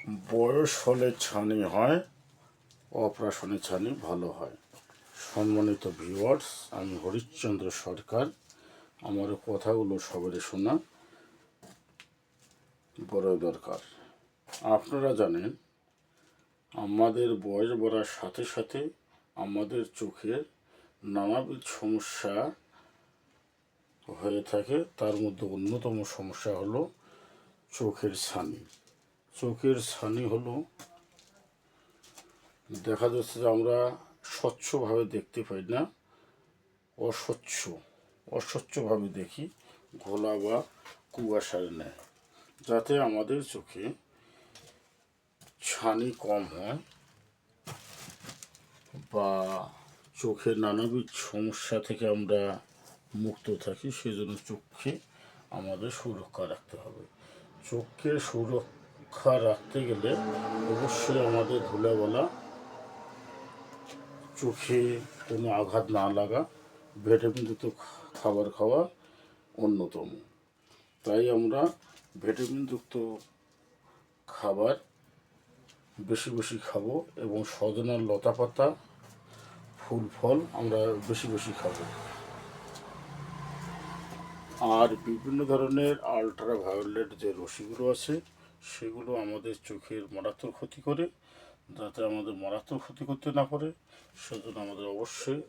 বয়স হলে ছানি হয়, অপারেশনে ছানি ভালো হয়। সম্মানিত ভিউয়ার্স, আমি হরিশ্চন্দ্র সরকার। আমার কথাগুলো সবারই শোনা বড় দরকার। আপনারা জানেন, আমাদের বয়স বাড়ার সাথে সাথে আমাদের চোখের নানাবিধ সমস্যা হয়ে থাকে। তার মধ্যে অন্যতম সমস্যা হলো চোখের ছানি। চোখের ছানি হলো, দেখা যাচ্ছে যে আমরা স্বচ্ছভাবে দেখতে পাই না, অস্বচ্ছভাবে দেখি, ঘোলা বা কুয়াশার ন্যায়। যাতে আমাদের চোখে ছানি কম হয় বা চোখের নানাবিধ সমস্যা থেকে আমরা মুক্ত থাকি, সেজন্য চোখকে আমাদের সুরক্ষা রাখতে হবে। চোখকে সুরক্ষা রাখতে গেলে অবশ্যই আমাদের ধুলাবালা চোখে কোনো আঘাত না লাগা, ভিটামিনযুক্ত খাবার খাওয়া অন্যতম। তাই আমরা ভিটামিনযুক্ত খাবার বেশি বেশি খাবো এবং সজনার লতা পাতা, ফুল ফল আমরা বেশি বেশি খাবো। আর বিভিন্ন ধরনের আল্ট্রাভায়োলেট যে রশ্মিগুলো আছে, সেগুলো আমাদের চোখের মারাত্মক ক্ষতি করে। যাতে আমাদের মারাত্মক ক্ষতি করতে না পারে, সেজন্য আমাদের অবশ্যই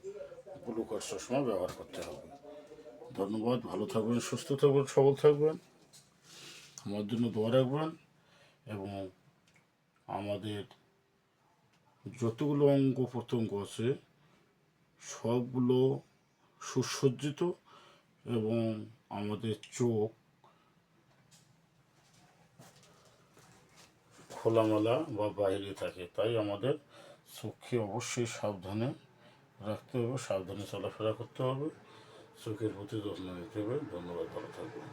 গ্লুকোজ চশমা ব্যবহার করতে হবে। ধন্যবাদ। ভালো থাকবেন, সুস্থ থাকবেন, সবল থাকবেন। আমার জন্য দোয়া রাখবেন এবং আমাদের যতগুলো অঙ্গ প্রত্যঙ্গ আছে সবগুলো সুসজ্জিত এবং আমাদের চোখ খোলামেলা বা বাইরে থাকে। তাই আমাদের চোখকে অবশ্যই সাবধানে রাখতে হবে, সাবধানে চলাফেরা করতে হবে, চোখের প্রতি যত্ন নিতে হবে। ধন্যবাদ। ভালো থাকবেন।